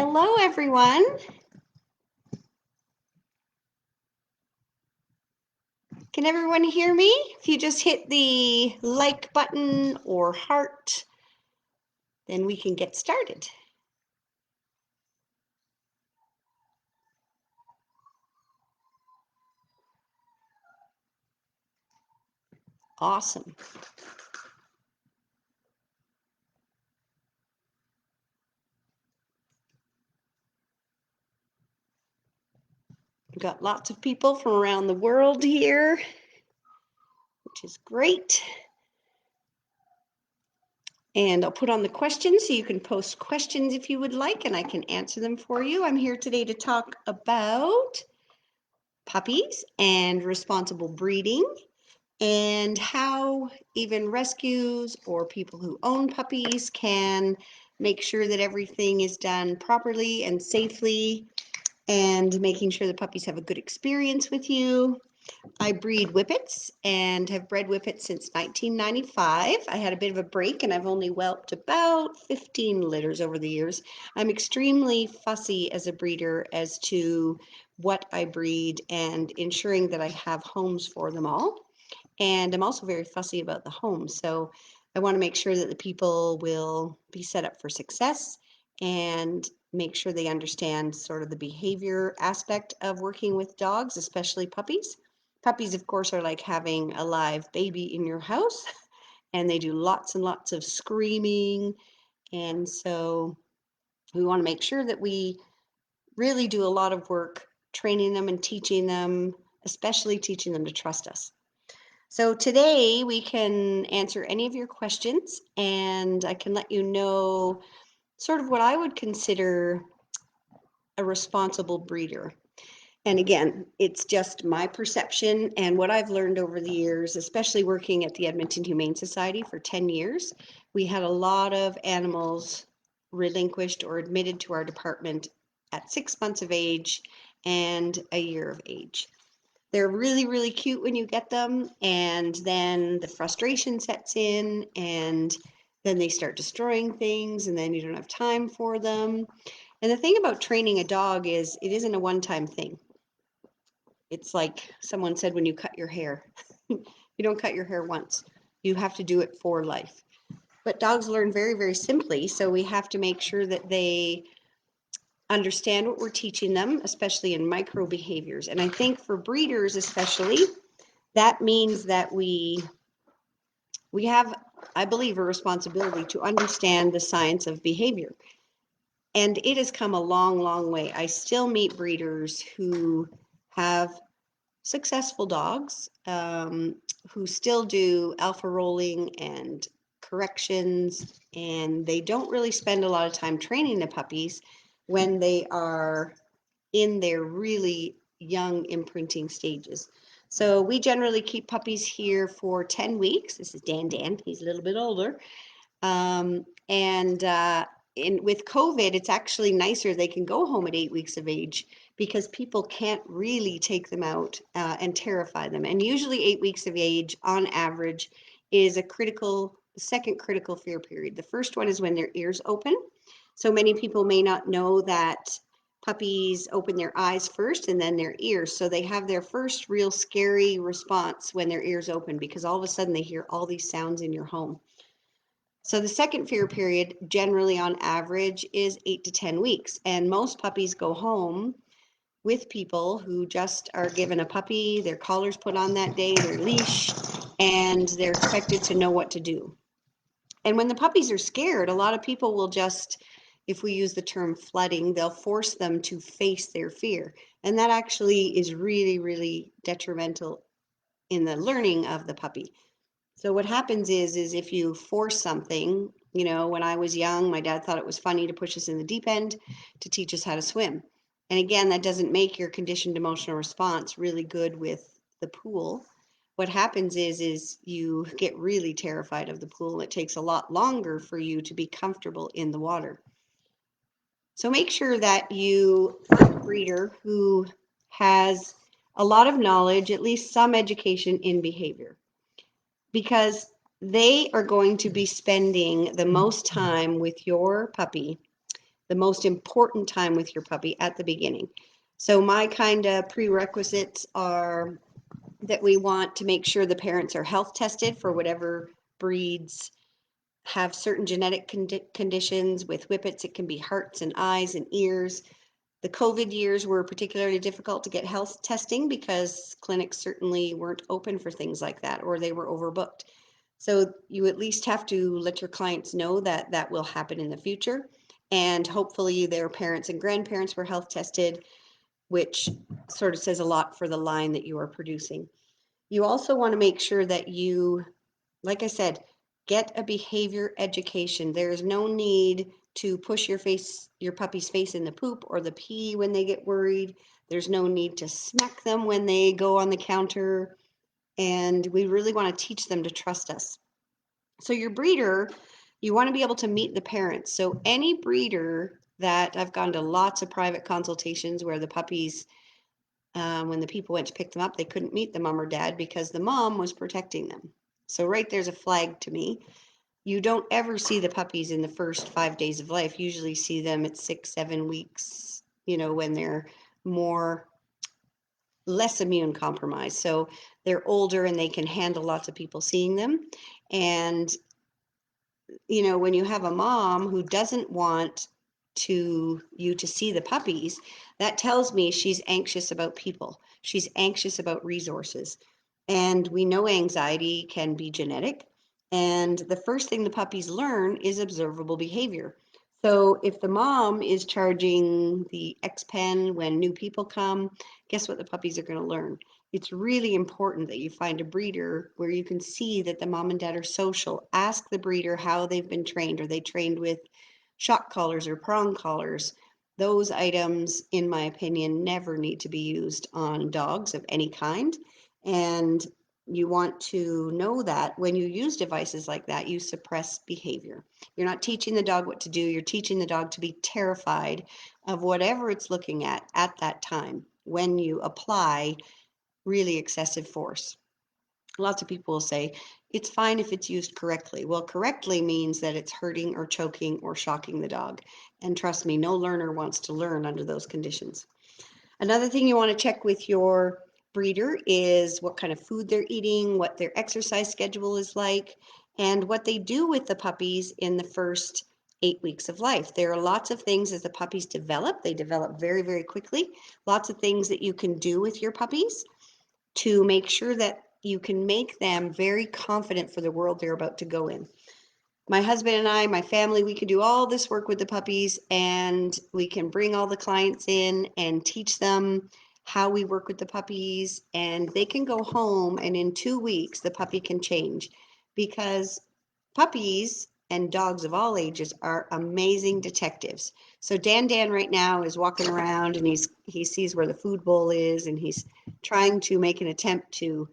Hello, everyone. Can everyone hear me? If you just hit the like button or heart, then we can get started. Awesome. We've got lots of people from around the world here, which is great. And I'll put on the questions so you can post questions if you would like, and I can answer them for you. I'm here today to talk about puppies and responsible breeding, and how even rescues or people who own puppies can make sure that everything is done properly and safely, and making sure the puppies have a good experience with you. I breed Whippets and have bred Whippets since 1995. I had a bit of a break and I've only whelped about 15 litters over the years. I'm extremely fussy as a breeder as to what I breed and ensuring that I have homes for them all. And I'm also very fussy about the home. So I want to make sure that the people will be set up for success and make sure they understand sort of the behavior aspect of working with dogs, especially puppies. Puppies, of course, are like having a live baby in your house, and they do lots and lots of screaming. And so we want to make sure that we really do a lot of work training them and teaching them, especially teaching them to trust us. So today we can answer any of your questions, and I can let you know sort of what I would consider a responsible breeder. And again, it's just my perception and what I've learned over the years, especially working at the Edmonton Humane Society for 10 years. We had a lot of animals relinquished or admitted to our department at 6 months of age and a year of age. They're really, really cute when you get them, and then the frustration sets in, and then they start destroying things, and then you don't have time for them. And the thing about training a dog is it isn't a one-time thing. It's like someone said when you cut your hair. You don't cut your hair once. You have to do it for life. But dogs learn very, very simply, so we have to make sure that they understand what we're teaching them, especially in micro behaviors. And I think for breeders especially, that means that we have, I believe, a responsibility to understand the science of behavior. And it has come a long, long way. I still meet breeders who have successful dogs, who still do alpha rolling and corrections, and they don't really spend a lot of time training the puppies when they are in their really young imprinting stages. So we generally keep puppies here for 10 weeks. This is Dan. He's a little bit older. With COVID, it's actually nicer. They can go home at 8 weeks of age because people can't really take them out and terrify them. And usually 8 weeks of age on average is a second critical fear period. The first one is when their ears open. So many people may not know that puppies open their eyes first and then their ears. So they have their first real scary response when their ears open, because all of a sudden they hear all these sounds in your home. So the second fear period, generally on average, is 8 to 10 weeks. And most puppies go home with people who just are given a puppy, their collar's put on that day, their leash, and they're expected to know what to do. And when the puppies are scared, a lot of people will just, if we use the term flooding, they'll force them to face their fear. And that actually is really, really detrimental in the learning of the puppy. So what happens is if you force something, when I was young, my dad thought it was funny to push us in the deep end to teach us how to swim. And again, that doesn't make your conditioned emotional response really good with the pool. What happens is you get really terrified of the pool. It takes a lot longer for you to be comfortable in the water. So make sure that you find a breeder who has a lot of knowledge, at least some education in behavior, because they are going to be spending the most time with your puppy the most important time with your puppy at the beginning. So my kind of prerequisites are that we want to make sure the parents are health tested for whatever breeds have certain genetic conditions. With whippets, it can be hearts and eyes and ears. The COVID years were particularly difficult to get health testing because clinics certainly weren't open for things like that, or they were overbooked. So you at least have to let your clients know that that will happen in the future. And hopefully their parents and grandparents were health tested, which sort of says a lot for the line that you are producing. You also want to make sure that you, like I said, get a behavior education. There's no need to push your puppy's face in the poop or the pee when they get worried. There's no need to smack them when they go on the counter. And we really want to teach them to trust us. So your breeder, you want to be able to meet the parents. So any breeder that I've gone to lots of private consultations where the puppies, when the people went to pick them up, they couldn't meet the mom or dad because the mom was protecting them. So right there's a flag to me. You don't ever see the puppies in the first 5 days of life. You usually see them at 6, 7 weeks, when they're less immune compromised. So they're older and they can handle lots of people seeing them. And when you have a mom who doesn't want you to see the puppies, that tells me she's anxious about people. She's anxious about resources. And we know anxiety can be genetic. And the first thing the puppies learn is observable behavior. So if the mom is charging the X pen when new people come, guess what the puppies are going to learn? It's really important that you find a breeder where you can see that the mom and dad are social. Ask the breeder how they've been trained. Are they trained with shock collars or prong collars? Those items, in my opinion, never need to be used on dogs of any kind. And you want to know that when you use devices like that, you suppress behavior. You're not teaching the dog what to do. You're teaching the dog to be terrified of whatever it's looking at that time when you apply really excessive force. Lots of people will say, it's fine if it's used correctly. Well, correctly means that it's hurting or choking or shocking the dog. And trust me, no learner wants to learn under those conditions. Another thing you want to check with your breeder is what kind of food they're eating, what their exercise schedule is like, and what they do with the puppies in the first 8 weeks of life. There are lots of things as the puppies develop. They develop very, very quickly. Lots of things that you can do with your puppies to make sure that you can make them very confident for the world they're about to go in. My husband and I, my family, we can do all this work with the puppies, and we can bring all the clients in and teach them how we work with the puppies, and they can go home and in 2 weeks the puppy can change, because puppies and dogs of all ages are amazing detectives. So Dan right now is walking around and he sees where the food bowl is, and he's trying to make an attempt to,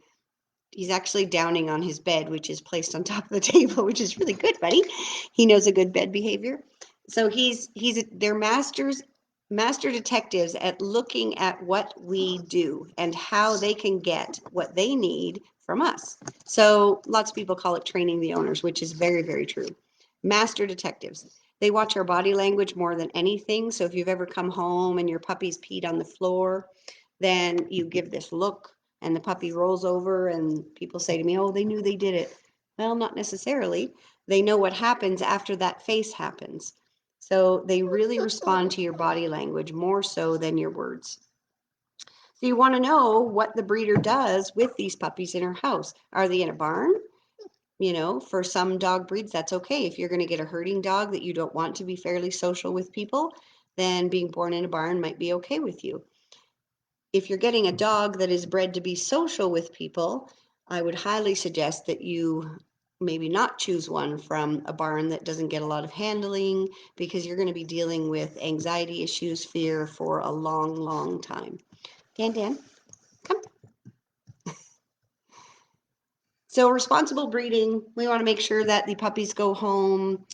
he's actually downing on his bed, which is placed on top of the table, which is really good, buddy. He knows a good bed behavior. So they're master detectives at looking at what we do and how they can get what they need from us. So lots of people call it training the owners, which is very, very true. Master detectives. They watch our body language more than anything. So if you've ever come home and your puppy's peed on the floor, then you give this look and the puppy rolls over and people say to me, oh, they knew they did it. Well, not necessarily. They know what happens after that face happens. So they really respond to your body language more so than your words. So you want to know what the breeder does with these puppies in her house. Are they in a barn? For some dog breeds, that's okay. If you're going to get a herding dog that you don't want to be fairly social with people, then being born in a barn might be okay with you. If you're getting a dog that is bred to be social with people, I would highly suggest that you maybe not choose one from a barn that doesn't get a lot of handling, because you're going to be dealing with anxiety issues, fear for a long, long time. Dan, come. So responsible breeding, we want to make sure that the puppies go home,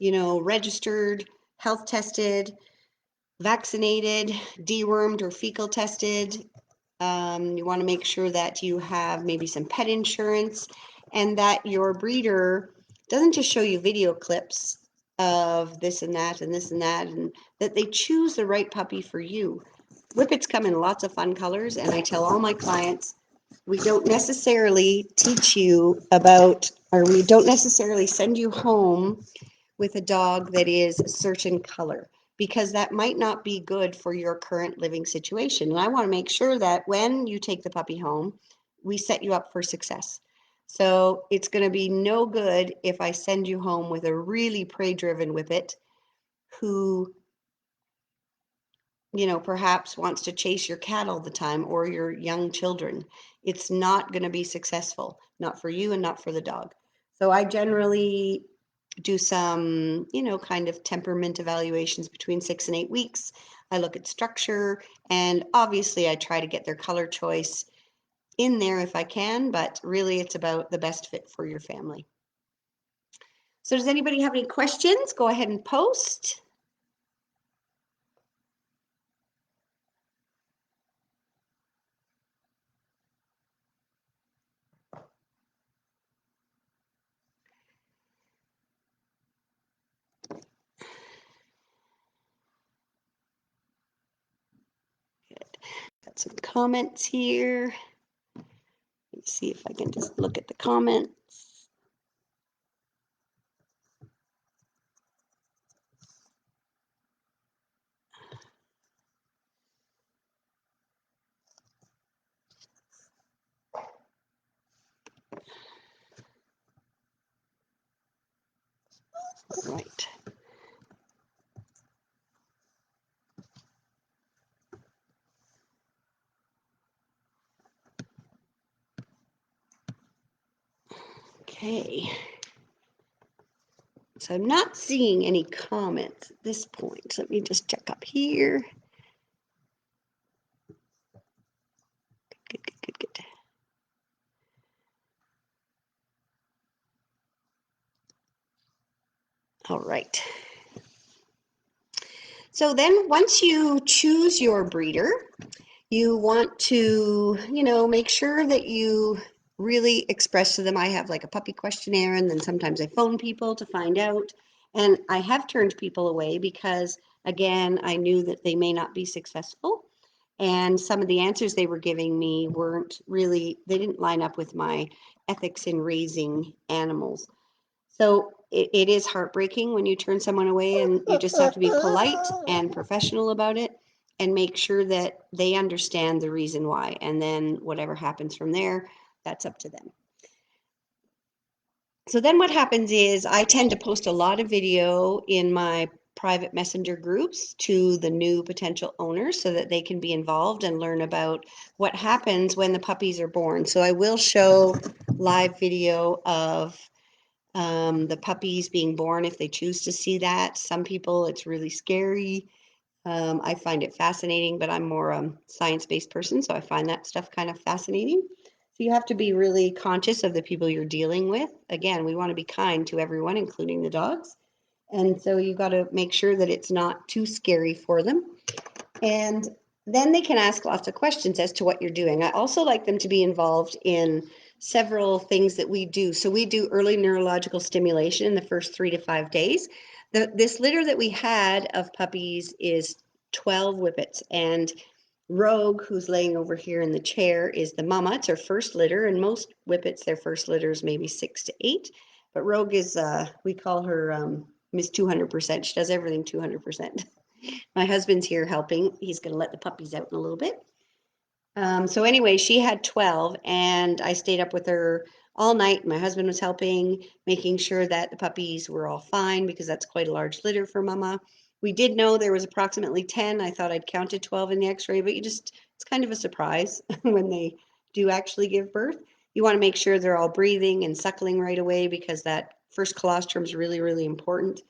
registered, health tested, vaccinated, dewormed or fecal tested. You want to make sure that you have maybe some pet insurance, and that your breeder doesn't just show you video clips of this and that and this and that, and that they choose the right puppy for you. Whippets come in lots of fun colors, and I tell all my clients, we don't necessarily teach you about, or we don't necessarily send you home with a dog that is a certain color, because that might not be good for your current living situation. And I want to make sure that when you take the puppy home, we set you up for success. So it's going to be no good if I send you home with a really prey-driven whippet who, perhaps wants to chase your cat all the time or your young children. It's not going to be successful, not for you and not for the dog. So I generally do some, kind of temperament evaluations between 6 and 8 weeks. I look at structure, and obviously I try to get their color choice in there if I can, but really it's about the best fit for your family. So does anybody have any questions? Go ahead and post. Got some comments here. Let's see if I can just look at the comments. All right. Okay. So I'm not seeing any comments at this point. Let me just check up here. Good. All right. So then once you choose your breeder, you want to, make sure that you really express to them. I have like a puppy questionnaire, and then sometimes I phone people to find out. And I have turned people away because, again, I knew that they may not be successful. And some of the answers they were giving me they didn't line up with my ethics in raising animals. So it is heartbreaking when you turn someone away, and you just have to be polite and professional about it and make sure that they understand the reason why. And then whatever happens from there, that's up to them. So then what happens is I tend to post a lot of video in my private messenger groups to the new potential owners so that they can be involved and learn about what happens when the puppies are born. So I will show live video of the puppies being born if they choose to see that. Some people, it's really scary. I find it fascinating, but I'm more a science-based person, so I find that stuff kind of fascinating. So you have to be really conscious of the people you're dealing with. Again, we want to be kind to everyone, including the dogs. And so you got to make sure that it's not too scary for them. And then they can ask lots of questions as to what you're doing. I also like them to be involved in several things that we do. So we do early neurological stimulation in the first 3 to 5 days. This litter that we had of puppies is 12 whippets, and Rogue, who's laying over here in the chair, is the mama. It's her first litter, and most whippets, their first litter is maybe 6 to 8. But Rogue is, we call her Miss 200%. She does everything 200%. My husband's here helping. He's going to let the puppies out in a little bit. So anyway, she had 12, and I stayed up with her all night. My husband was helping, making sure that the puppies were all fine, because that's quite a large litter for mama. We did know there was approximately 10. I thought I'd counted 12 in the x-ray, but it's kind of a surprise when they do actually give birth. You want to make sure they're all breathing and suckling right away, because that first colostrum is really, really important.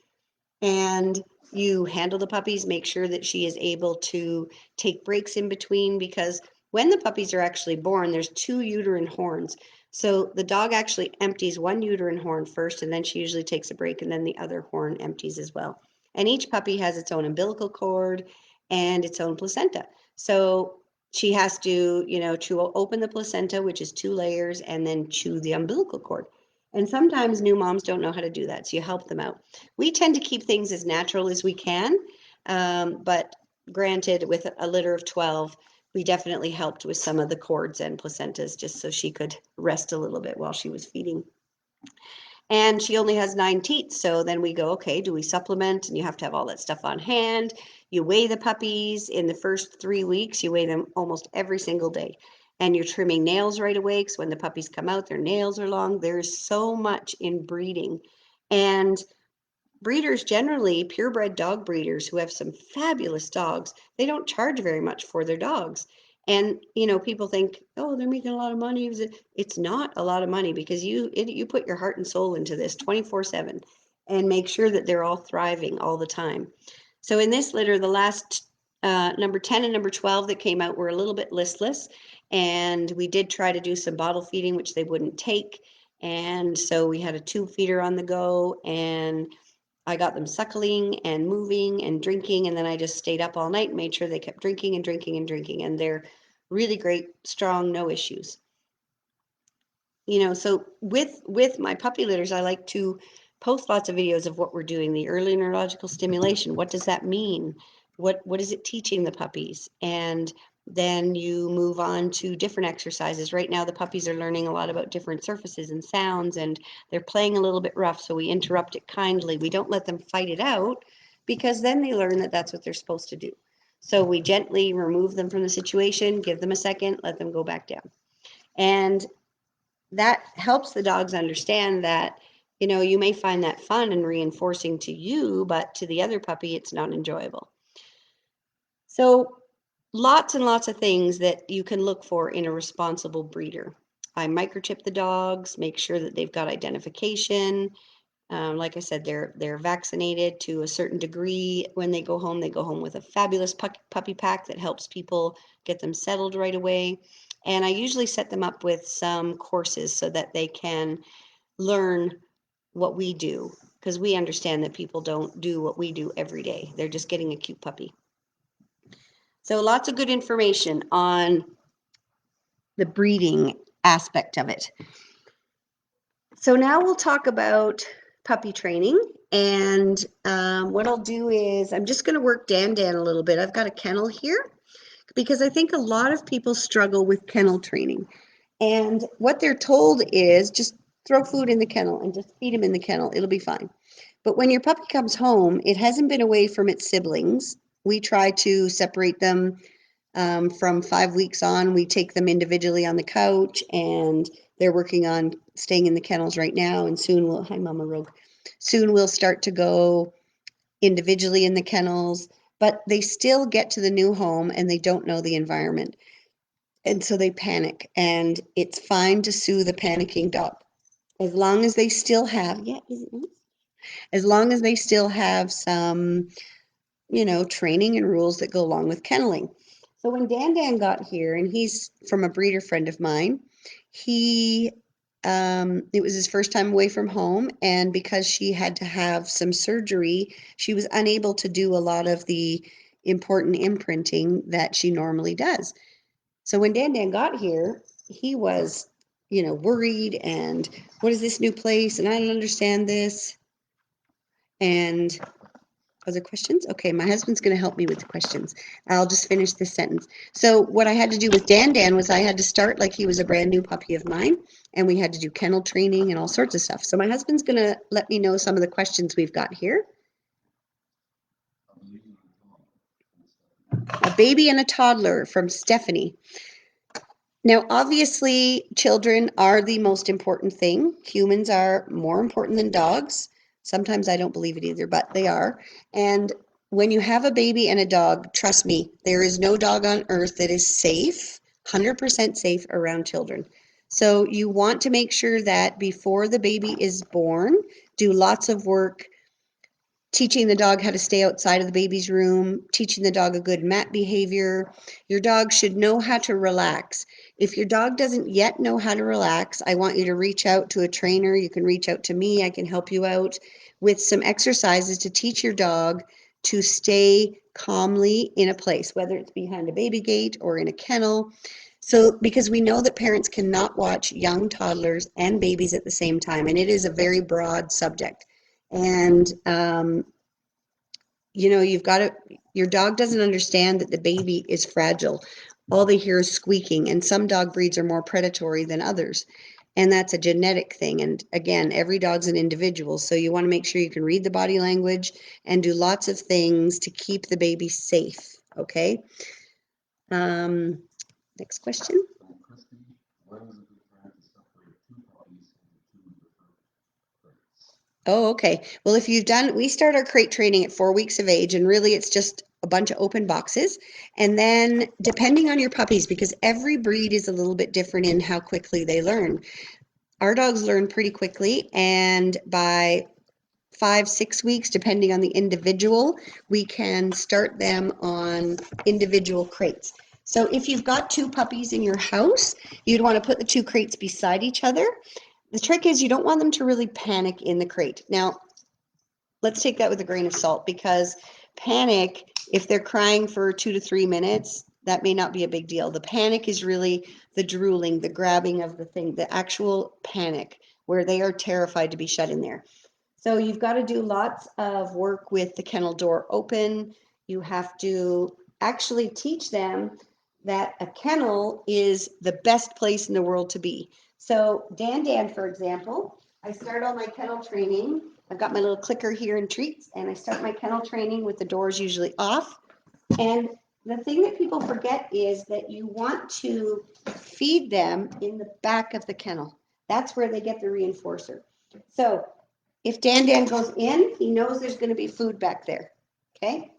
And you handle the puppies, make sure that she is able to take breaks in between, because when the puppies are actually born, there's 2 uterine horns. So the dog actually empties one uterine horn first, and then she usually takes a break, and then the other horn empties as well. And each puppy has its own umbilical cord and its own placenta. So she has to, chew open the placenta, which is 2 layers, and then chew the umbilical cord. And sometimes new moms don't know how to do that, so you help them out. We tend to keep things as natural as we can, but granted, with a litter of 12, we definitely helped with some of the cords and placentas just so she could rest a little bit while she was feeding. And she only has 9 teats, so then we go, okay, do we supplement? And you have to have all that stuff on hand. You weigh the puppies in the first 3 weeks, you weigh them almost every single day. And you're trimming nails right away, because when the puppies come out, their nails are long. There's so much in breeding. And breeders generally, purebred dog breeders who have some fabulous dogs, they don't charge very much for their dogs. And people think, oh, they're making a lot of money. It's not a lot of money, because you put your heart and soul into this 24/7 and make sure that they're all thriving all the time. So in this litter, the last number 10 and number 12 that came out were a little bit listless, and we did try to do some bottle feeding, which they wouldn't take. And so we had a tube feeder on the go, and I got them suckling and moving and drinking, and then I just stayed up all night and made sure they kept drinking and drinking and drinking, and they're really great, strong, no issues. So with my puppy litters, I like to post lots of videos of what we're doing, the early neurological stimulation. What does that mean? What is it teaching the puppies? And then you move on to different exercises. Right now, the puppies are learning a lot about different surfaces and sounds, and they're playing a little bit rough, so we interrupt it kindly. We don't let them fight it out, because then they learn that that's what they're supposed to do. So we gently remove them from the situation, give them a second, let them go back down. And that helps the dogs understand that, you may find that fun and reinforcing to you, but to the other puppy, it's not enjoyable. So lots and lots of things that you can look for in a responsible breeder. I microchip the dogs, make sure that they've got identification. Like I said, they're vaccinated to a certain degree. When they go home with a fabulous puppy pack that helps people get them settled right away. And I usually set them up with some courses so that they can learn what we do, because we understand that people don't do what we do every day. They're just getting a cute puppy. So lots of good information on the breeding aspect of it. So now we'll talk about puppy training. And what I'll do is I'm just going to work Dan a little bit. I've got a kennel here, because I think a lot of people struggle with kennel training. And what they're told is just throw food in the kennel and just feed him in the kennel. It'll be fine. But when your puppy comes home, it hasn't been away from its siblings. We try to separate them from 5 weeks on. We take them individually on the couch, and they're working on staying in the kennels right now. And soon we'll, hi Mama Rogue, soon we'll start to go individually in the kennels, but they still get to the new home and they don't know the environment. And so they panic, and it's fine to soothe a panicking dog. As long as they still have, yeah, isn't it? As long as they still have some, training and rules that go along with kenneling. So when Dan got here, and he's from a breeder friend of mine, it was his first time away from home, and because she had to have some surgery, she was unable to do a lot of the important imprinting that she normally does. So when Dan got here, he was, worried, and what is this new place? And I don't understand this. And other questions? Okay, my husband's going to help me with the questions. I'll just finish this sentence. So what I had to do with Dan was I had to start like he was a brand new puppy of mine, and we had to do kennel training and all sorts of stuff. So my husband's going to let me know some of the questions we've got here. A baby and a toddler from Stephanie. Now, obviously, children are the most important thing. Humans are more important than dogs. Sometimes I don't believe it either, but they are. And when you have a baby and a dog, trust me, there is no dog on earth that is safe, 100% safe around children. So you want to make sure that before the baby is born, do lots of work teaching the dog how to stay outside of the baby's room, teaching the dog a good mat behavior. Your dog should know how to relax. If your dog doesn't yet know how to relax, I want you to reach out to a trainer. You can reach out to me. I can help you out with some exercises to teach your dog to stay calmly in a place, whether it's behind a baby gate or in a kennel. So, because we know that parents cannot watch young toddlers and babies at the same time, and it is a very broad subject. And, you've got to, your dog doesn't understand that the baby is fragile. All they hear is squeaking, and some dog breeds are more predatory than others. And that's a genetic thing. And again, every dog's an individual. So you want to make sure you can read the body language and do lots of things to keep the baby safe. Okay. Next question. Oh, okay. Well, if you've done, we start our crate training at 4 weeks of age, and really it's just a bunch of open boxes. And then depending on your puppies, because every breed is a little bit different in how quickly they learn. Our dogs learn pretty quickly, and by 5-6 weeks, depending on the individual, we can start them on individual crates. So if you've got 2 puppies in your house, you'd want to put the 2 crates beside each other. The trick is you don't want them to really panic in the crate. Now, let's take that with a grain of salt, because panic, if they're crying for 2 to 3 minutes, that may not be a big deal. The panic is really the drooling, the grabbing of the thing, the actual panic where they are terrified to be shut in there. So you've got to do lots of work with the kennel door open. You have to actually teach them that a kennel is the best place in the world to be. So Dan, for example, I start all my kennel training. I've got my little clicker here in treats, and I start my kennel training with the doors usually off. And the thing that people forget is that you want to feed them in the back of the kennel. That's where they get the reinforcer. So if Dan goes in, he knows there's going to be food back there. Okay?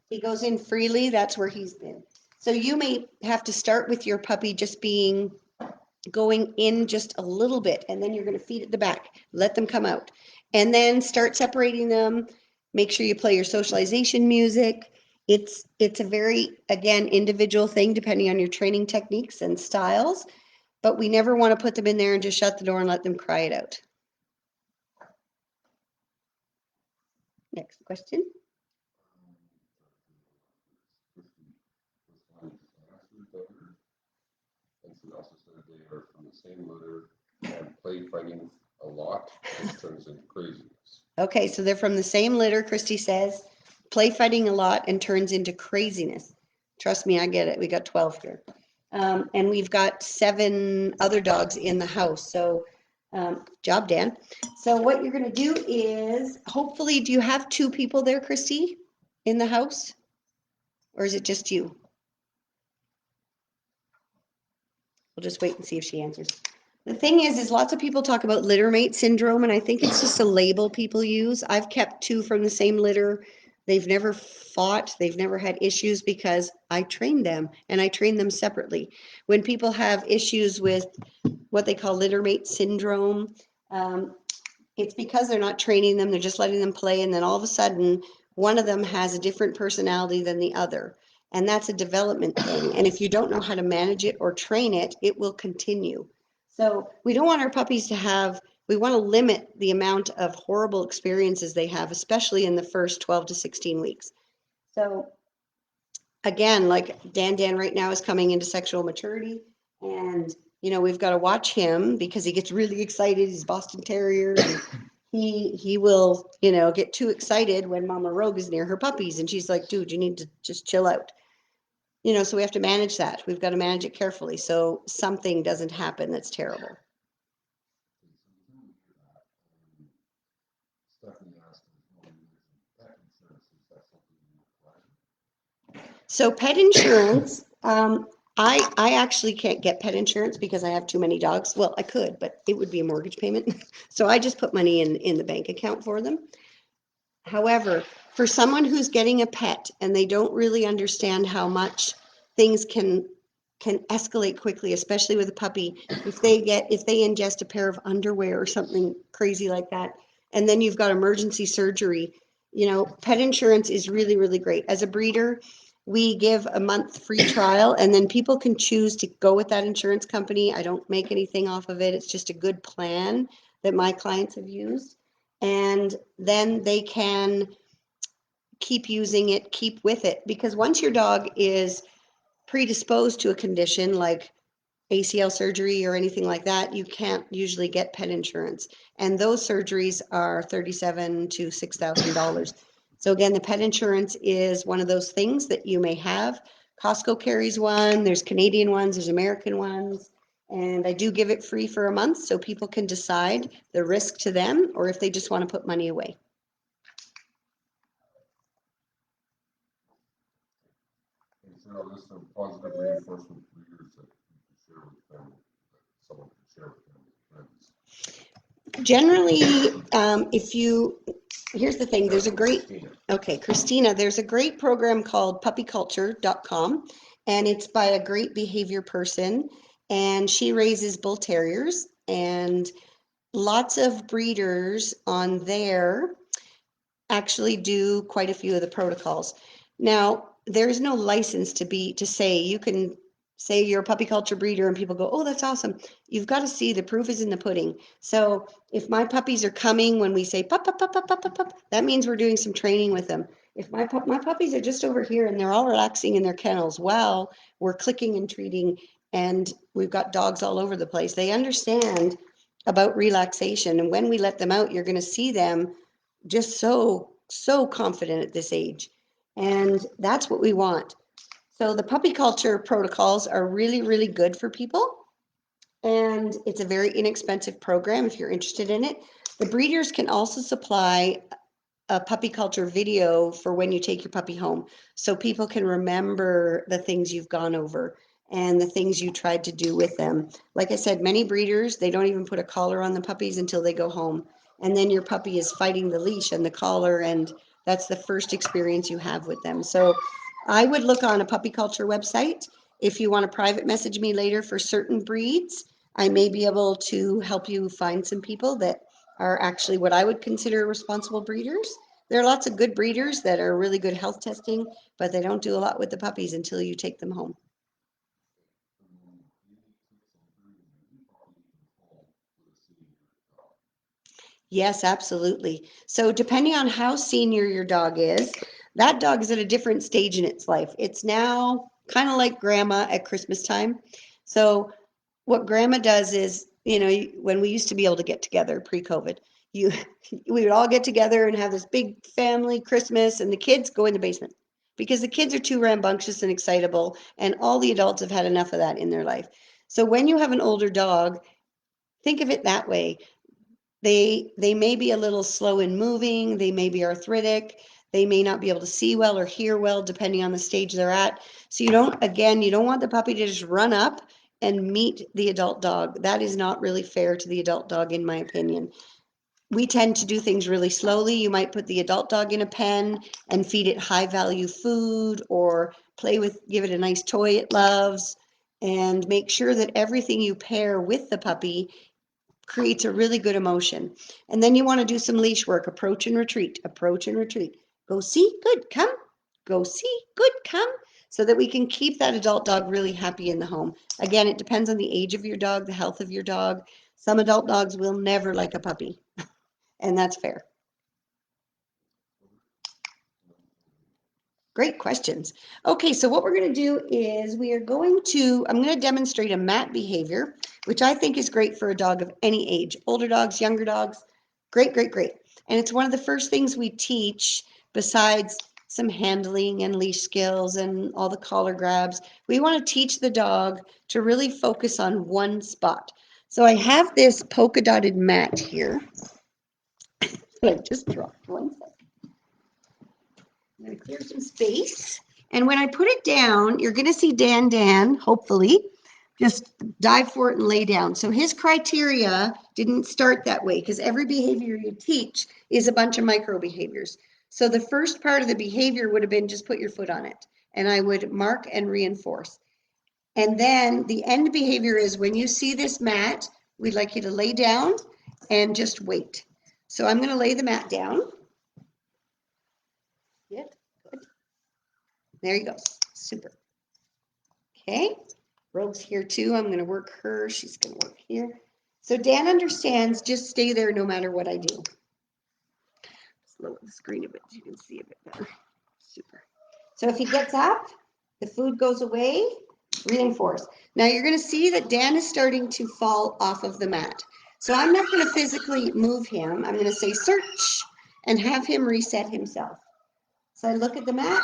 He goes in freely, that's where he's been. So you may have to start with your puppy just going in just a little bit, and then you're going to feed at the back. Let them come out. And then start separating them. Make sure you play your socialization music. It's a very, again, individual thing depending on your training techniques and styles, but we never want to put them in there and just shut the door and let them cry it out. Next question. She also said they are from the same litter and play fighting a lot, which turns into craziness. Okay, so they're from the same litter, Christy says, play fighting a lot and turns into craziness. Trust me, I get it. We got 12 here. And we've got 7 other dogs in the house. So, job, Dan. So what you're going to do is, hopefully, do you have 2 people there, Christy, in the house? Or is it just you? We'll just wait and see if she answers. The thing is lots of people talk about Littermate Syndrome, and I think it's just a label people use. I've kept 2 from the same litter. They've never fought. They've never had issues because I trained them, and I train them separately. When people have issues with what they call Littermate Syndrome, it's because they're not training them. They're just letting them play, and then all of a sudden, one of them has a different personality than the other. And that's a development thing. And if you don't know how to manage it or train it, it will continue. So we don't want our puppies to have, we want to limit the amount of horrible experiences they have, especially in the first 12 to 16 weeks. So again, like Dan right now is coming into sexual maturity, and we've got to watch him because he gets really excited. He's Boston Terrier, and he will, get too excited when Mama Rogue is near her puppies, and she's like, dude, you need to just chill out. So we have to manage that. We've got to manage it carefully so something doesn't happen that's terrible. So pet insurance, I actually can't get pet insurance because I have too many dogs. Well, I could, but it would be a mortgage payment. So I just put money in the bank account for them. However, for someone who's getting a pet and they don't really understand how much things can escalate quickly, especially with a puppy, if they ingest a pair of underwear or something crazy like that, and then you've got emergency surgery, pet insurance is really, really great. As a breeder, we give a month free trial, and then people can choose to go with that insurance company. I don't make anything off of it. It's just a good plan that my clients have used. And then they can keep using it, keep with it. Because once your dog is predisposed to a condition like ACL surgery or anything like that, you can't usually get pet insurance. And those surgeries are $37,000 to $6,000. So again, the pet insurance is one of those things that you may have. Costco carries one, there's Canadian ones, there's American ones. And I do give it free for a month so people can decide the risk to them or if they just want to put money away. Is there a list of positive reinforcement breeders that you can share with them, that someone can share with them with friends? Generally, here's the thing, there's a great, Christina, there's a great program called puppyculture.com, and it's by a great behavior person, and she raises bull terriers, and lots of breeders on there actually do quite a few of the protocols. Now, there's no license to say you can say you're a puppy culture breeder and people go, oh, that's awesome. You've got to see the proof is in the pudding. So if my puppies are coming when we say pup, pup, pup, pup, pup, pup, pup, that means we're doing some training with them. If my puppies are just over here and they're all relaxing in their kennels, well, we're clicking and treating, and we've got dogs all over the place. They understand about relaxation, and when we let them out, you're going to see them just so confident at this age, and that's what we want. So the puppy culture protocols are really good for people, and it's a very inexpensive program if you're interested in it. The breeders can also supply a puppy culture video for when you take your puppy home, so people can remember the things you've gone over and the things you tried to do with them. Like I said, many breeders, they don't even put a collar on the puppies until they go home, and then your puppy is fighting the leash and the collar, and that's the first experience you have with them. So I would look on a puppy culture website. If you want to private message me later for certain breeds, I may be able to help you find some people that are actually what I would consider responsible breeders. There are lots of good breeders that are really good health testing, but they don't do a lot with the puppies until you take them home. Yes, absolutely. So depending on how senior your dog is, that dog is at a different stage in its life. It's now kind of like grandma at Christmas time. So what grandma does is, when we used to be able to get together pre-COVID, you we would all get together and have this big family Christmas, and the kids go in the basement because the kids are too rambunctious and excitable, and all the adults have had enough of that in their life. So when you have an older dog, think of it that way. They may be a little slow in moving, they may be arthritic, they may not be able to see well or hear well depending on the stage they're at. So you don't want the puppy to just run up and meet the adult dog. That is not really fair to the adult dog, in my opinion. We tend to do things really slowly. You might put the adult dog in a pen and feed it high value food, or give it a nice toy it loves, and make sure that everything you pair with the puppy creates a really good emotion. And then you want to do some leash work, approach and retreat, approach and retreat. Go see, good, come. Go see, good, come. So that we can keep that adult dog really happy in the home. Again, it depends on the age of your dog, the health of your dog. Some adult dogs will never like a puppy, and that's fair. Great questions. Okay, so what we're going to do is I'm going to demonstrate a mat behavior, which I think is great for a dog of any age, older dogs, younger dogs. Great. And it's one of the first things we teach besides some handling and leash skills and all the collar grabs. We want to teach the dog to really focus on one spot. So I have this polka dotted mat here. I just dropped one second. I'm going to clear some space. And when I put it down, you're going to see Dan, hopefully, just dive for it and lay down. So his criteria didn't start that way, because every behavior you teach is a bunch of micro behaviors. So the first part of the behavior would have been just put your foot on it. And I would mark and reinforce. And then the end behavior is when you see this mat, we'd like you to lay down and just wait. So I'm going to lay the mat down. Yeah, good. There you go. Super. Okay. Rogue's here too. I'm going to work her. She's going to work here. So Dan understands, just stay there no matter what I do. Just lower the screen a bit so you can see a bit better. Super. So if he gets up, the food goes away, reinforce. Now you're going to see that Dan is starting to fall off of the mat. So I'm not going to physically move him. I'm going to say search and have him reset himself. So I look at the mat.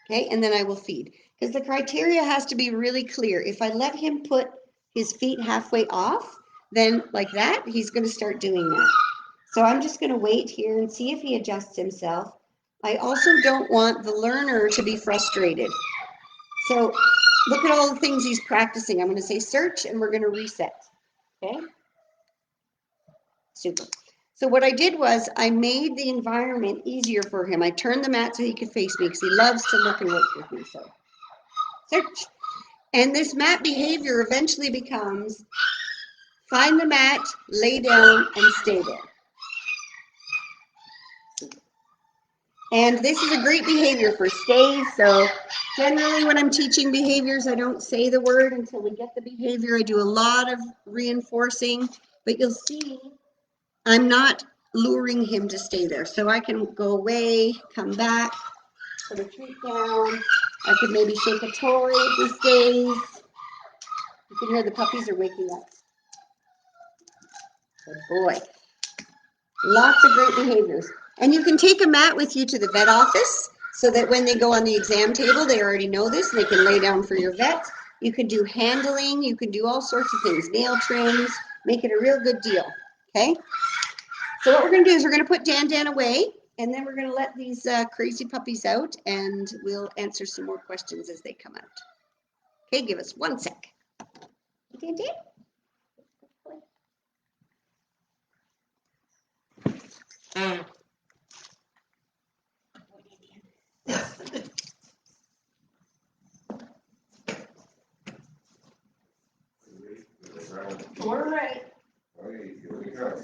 Okay, and then I will feed. Because the criteria has to be really clear. If I let him put his feet halfway off, then like that, he's going to start doing that. So I'm just going to wait here and see if he adjusts himself. I also don't want the learner to be frustrated. So look at all the things he's practicing. I'm going to say search and we're going to reset. Okay? Super. So what I did was I made the environment easier for him. I turned the mat so he could face me because he loves to look and work with me. So search. And this mat behavior eventually becomes find the mat, lay down, and stay there. And this is a great behavior for stays. So generally when I'm teaching behaviors, I don't say the word until we get the behavior. I do a lot of reinforcing, but you'll see I'm not luring him to stay there. So I can go away, come back, put a treat down. I could maybe shake a toy if he stays. You can hear the puppies are waking up. Good boy. Lots of great behaviors. And you can take a mat with you to the vet office so that when they go on the exam table, they already know this and they can lay down for your vet. You can do handling, you can do all sorts of things, nail trims, make it a real good deal, okay? So what we're gonna do is we're gonna put Dan away and then we're gonna let these crazy puppies out and we'll answer some more questions as they come out. Okay, give us 1 sec. Dan? We're ready. Okay, here we go.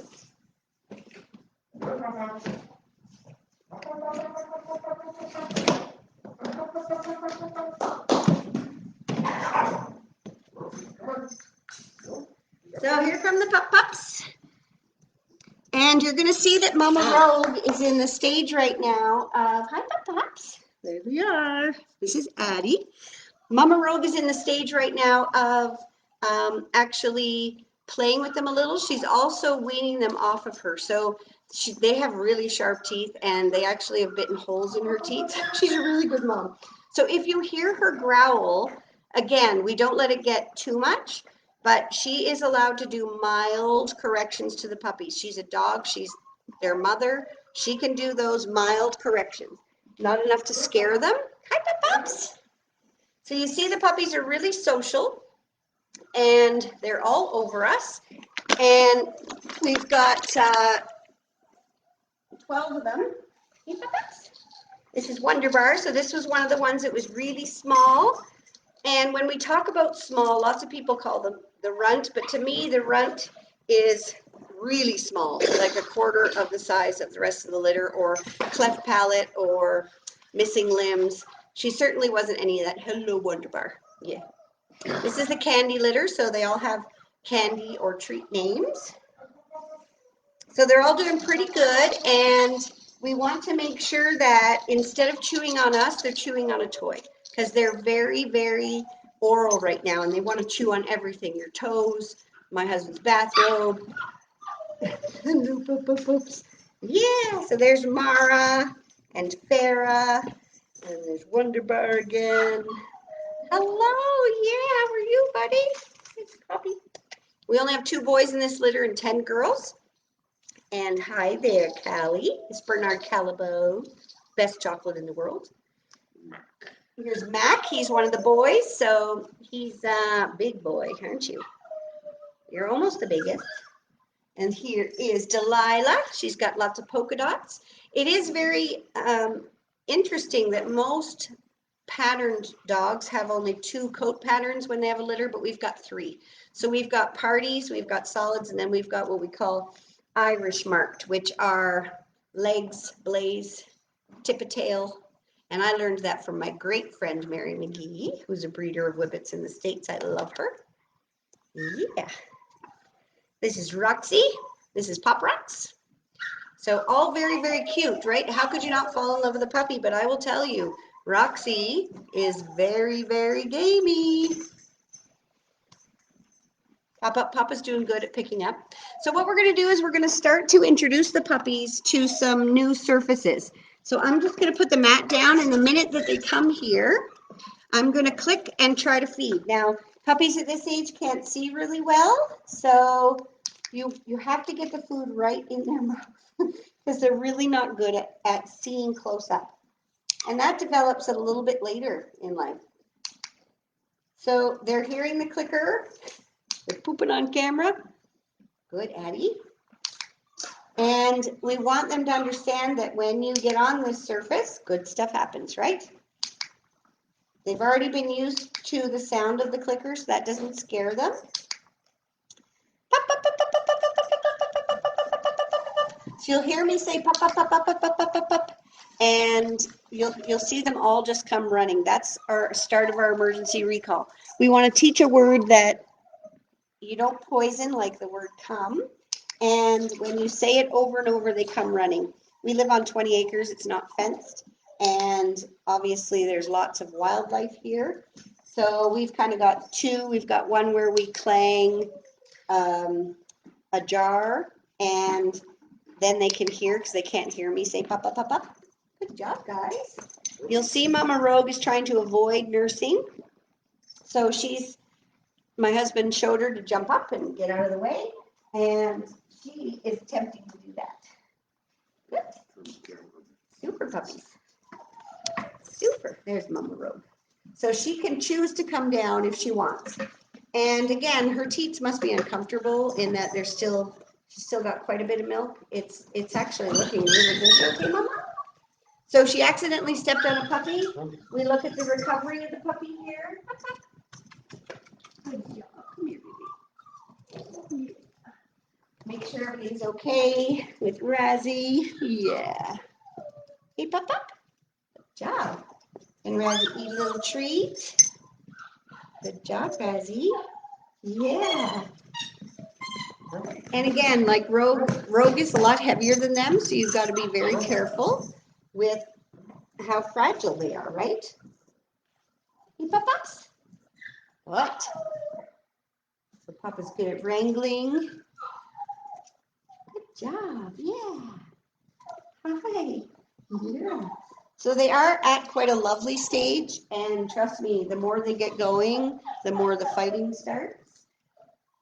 So here come the pups. And you're going to see that Mama Rogue is in the stage right now of, hi pups. There we are. This is Addie. Mama Rogue is in the stage right now of actually playing with them a little. She's also weaning them off of her. So they have really sharp teeth and they actually have bitten holes in her teeth. She's a really good mom. So if you hear her growl, again, we don't let it get too much, but she is allowed to do mild corrections to the puppies. She's a dog, she's their mother. She can do those mild corrections. Not enough to scare them. Hi, pups. So you see the puppies are really social and they're all over us. And we've got 12 of them. Hey, pups. This is Wonderbar. So this was one of the ones that was really small. And when we talk about small, lots of people call them the runt, but to me, the runt is really small, like a quarter of the size of the rest of the litter, or cleft palate, or missing limbs. She certainly wasn't any of that. Hello, Wonderbar. Yeah. This is the candy litter, so they all have candy or treat names. So they're all doing pretty good, and we want to make sure that instead of chewing on us, they're chewing on a toy, because they're very, very oral right now, and they want to chew on everything, your toes, my husband's bathrobe. Yeah, so there's Mara and Farah, and there's Wonderbar again. Hello, yeah, how are you, buddy? It's Puppy. We only have 2 boys in this litter and 10 girls. And hi there, Callie. It's Bernard Callebaut, best chocolate in the world. Here's Mac. He's one of the boys, so he's a big boy, aren't you? You're almost the biggest. And here is Delilah. She's got lots of polka dots. It is very interesting that most patterned dogs have only 2 coat patterns when they have a litter, but we've got 3. So we've got parties, we've got solids, and then we've got what we call Irish marked, which are legs, blaze, tip of tail. And I learned that from my great friend, Mary McGee, who's a breeder of Whippets in the States. I love her. Yeah. This is Roxy. This is Pop Rocks. So all very, very cute, right? How could you not fall in love with a puppy? But I will tell you, Roxy is very, very gamey. Papa's doing good at picking up. So what we're going to do is we're going to start to introduce the puppies to some new surfaces. So I'm just going to put the mat down, and the minute that they come here, I'm going to click and try to feed. Now, puppies at this age can't see really well, so you have to get the food right in their mouth because they're really not good at seeing close up. And that develops a little bit later in life. So they're hearing the clicker. They're pooping on camera. Good, Addie. And we want them to understand that when you get on this surface, good stuff happens, right? They've already been used to the sound of the clicker, so that doesn't scare them. So you'll hear me say pop, pop, pop, pop, pop, pop, pop, pop, pop, and you'll see them all just come running. That's our start of our emergency recall. We want to teach a word that you don't poison, like the word come. And when you say it over and over, they come running. We live on 20 acres. It's not fenced. And obviously there's lots of wildlife here. So we've kind of got two. We've got one where we clang a jar, and then they can hear because they can't hear me say pop, pop, pop, pop. Good job, guys. You'll see Mama Rogue is trying to avoid nursing. So my husband showed her to jump up and get out of the way, and she is attempting to do that. Good. Super puppies. Super. There's Mama Rogue. So she can choose to come down if she wants. And again, her teats must be uncomfortable in that she's still got quite a bit of milk. It's actually looking really good. Okay, Mama? So she accidentally stepped on a puppy. We look at the recovery of the puppy here. Good job. Come here, baby. Make sure everything's okay with Razzie. Yeah. Hey, Pop Pop. Good job. And Razzie, eat a little treat. Good job, Razzie. Yeah. And again, like Rogue is a lot heavier than them, so you've got to be very careful with how fragile they are, right? Hey, Pop-Pops. What? So Papa's good at wrangling. Good job, yeah. Hi. Yeah. So they are at quite a lovely stage, and trust me, the more they get going, the more the fighting starts.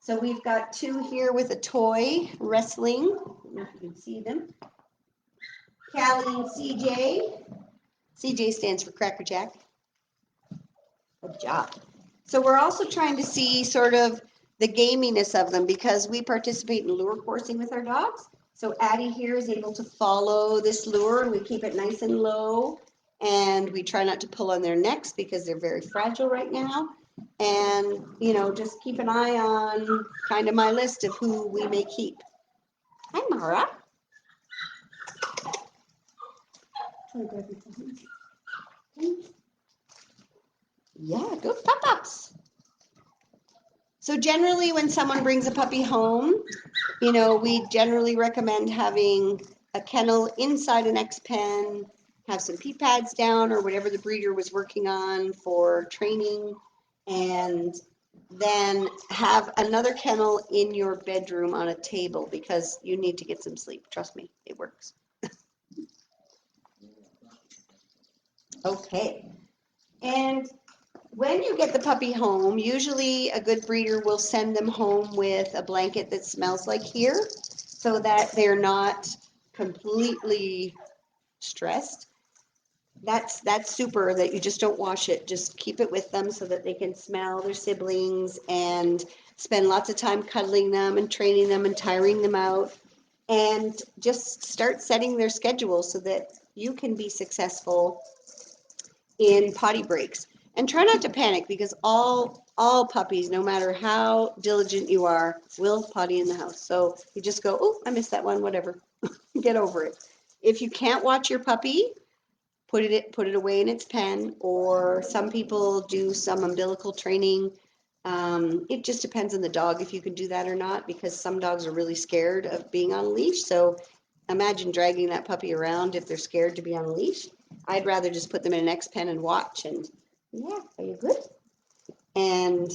So we've got two here with a toy wrestling. I don't know if you can see them. Callie and CJ. CJ stands for Cracker Jack. Good job. So we're also trying to see sort of the gaminess of them because we participate in lure coursing with our dogs. So Addie here is able to follow this lure, and we keep it nice and low, and we try not to pull on their necks because they're very fragile right now. And, just keep an eye on kind of my list of who we may keep. Hi, Mara. Yeah, good pop-ups. So generally when someone brings a puppy home, we generally recommend having a kennel inside an X-pen, have some pee pads down or whatever the breeder was working on for training, and then have another kennel in your bedroom on a table because you need to get some sleep. Trust me, it works. Okay. And when you get the puppy home, usually a good breeder will send them home with a blanket that smells like here so that they're not completely stressed. That's super that you just don't wash it. Just keep it with them so that they can smell their siblings and spend lots of time cuddling them and training them and tiring them out. And just start setting their schedule so that you can be successful in potty breaks. And try not to panic because all puppies, no matter how diligent you are, will potty in the house. So you just go, oh, I missed that one, whatever. Get over it. If you can't watch your puppy, put it away in its pen, or some people do some umbilical training It just depends on the dog if you can do that or not, because some dogs are really scared of being on a leash. So imagine dragging that puppy around if they're scared to be on a leash. I'd rather just put them in an X pen and watch and, yeah, are you good? And,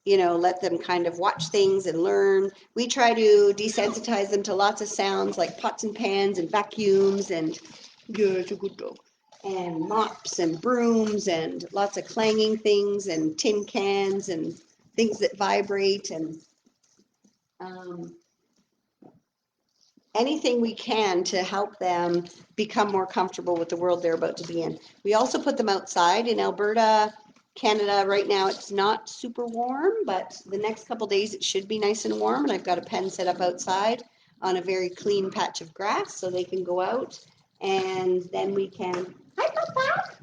you know, let them kind of watch things and learn. We try to desensitize them to lots of sounds like pots and pans and vacuums and, yeah, it's a good dog, and mops and brooms and lots of clanging things and tin cans and things that vibrate and um, anything we can to help them become more comfortable with the world they're about to be in. We also put them outside in Alberta, Canada. Right now it's not super warm, but the next couple days it should be nice and warm. And I've got a pen set up outside on a very clean patch of grass so they can go out, and then we can, hi Papa,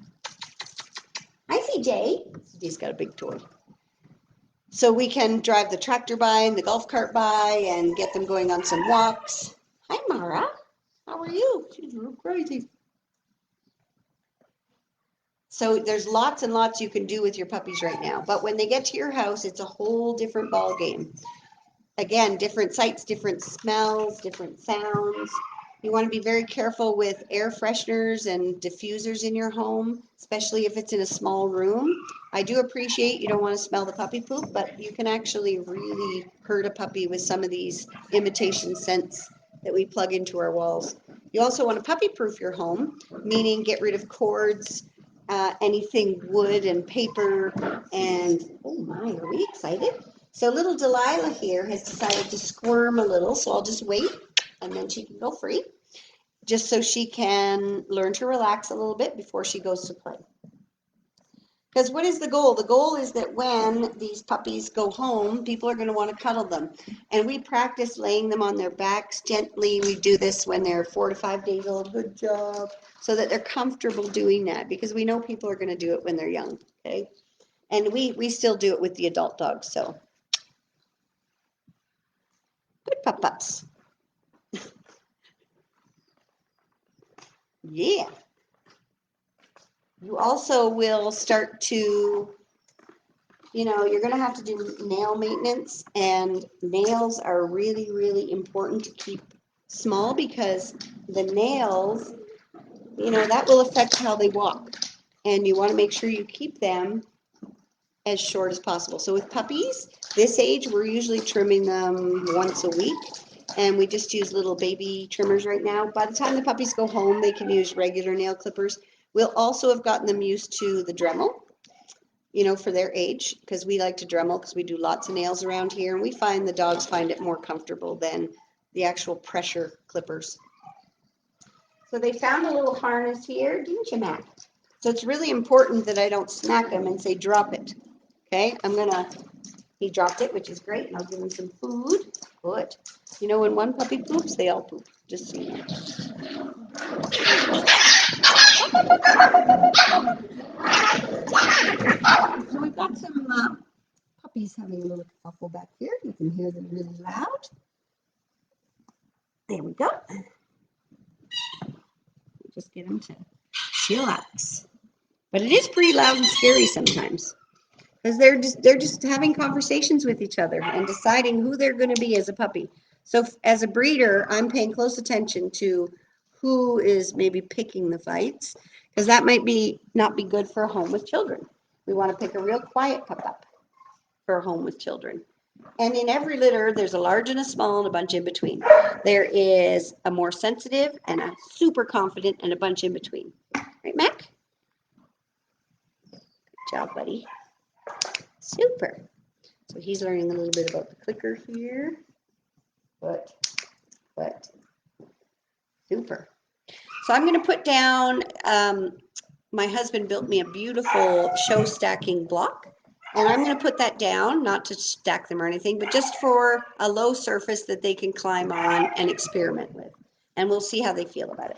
hi CJ. CJ's got a big toy. So we can drive the tractor by and the golf cart by and get them going on some walks. Hi, Mara. How are you? She's real crazy. So there's lots and lots you can do with your puppies right now. But when they get to your house, it's a whole different ball game. Again, different sights, different smells, different sounds. You want to be very careful with air fresheners and diffusers in your home, especially if it's in a small room. I do appreciate you don't want to smell the puppy poop, but you can actually really hurt a puppy with some of these imitation scents that we plug into our walls. You also want to puppy-proof your home, meaning get rid of cords, anything wood and paper, and oh my, are we excited? So little Delilah here has decided to squirm a little, so I'll just wait and then she can go free, just so she can learn to relax a little bit before she goes to play. Because what is the goal? The goal is that when these puppies go home, people are going to want to cuddle them. And we practice laying them on their backs gently. We do this when they're 4 to 5 days old. Good job. So that they're comfortable doing that, because we know people are going to do it when they're young. Okay. And we still do it with the adult dogs. So good pup-ups. Yeah. You also will start to, you know, you're going to have to do nail maintenance, and nails are really, really important to keep small, because the nails, you know, that will affect how they walk. And you want to make sure you keep them as short as possible. So with puppies, this age, we're usually trimming them once a week. And we just use little baby trimmers right now. By the time the puppies go home, they can use regular nail clippers. We'll also have gotten them used to the Dremel, you know, for their age, because we like to Dremel because we do lots of nails around here. And we find the dogs find it more comfortable than the actual pressure clippers. So they found a little harness here, didn't you, Matt? So it's really important that I don't smack him and say, drop it. Okay, he dropped it, which is great, and I'll give him some food. Good. You know, when one puppy poops, they all poop, just so you know. So we've got some puppies having a little shuffle back here. You can hear them really loud. There we go. Just get them to chillax. But it is pretty loud and scary sometimes, because they're just having conversations with each other and deciding who they're going to be as a puppy. So as a breeder, I'm paying close attention to who is maybe picking the fights, because that might not be good for a home with children. We want to pick a real quiet pup for a home with children. And in every litter, there's a large and a small and a bunch in between. There is a more sensitive and a super confident and a bunch in between. Right, Mac? Good job, buddy. Super. So he's learning a little bit about the clicker here. But super. So I'm going to put down, my husband built me a beautiful show stacking block. And I'm going to put that down, not to stack them or anything, but just for a low surface that they can climb on and experiment with. And we'll see how they feel about it.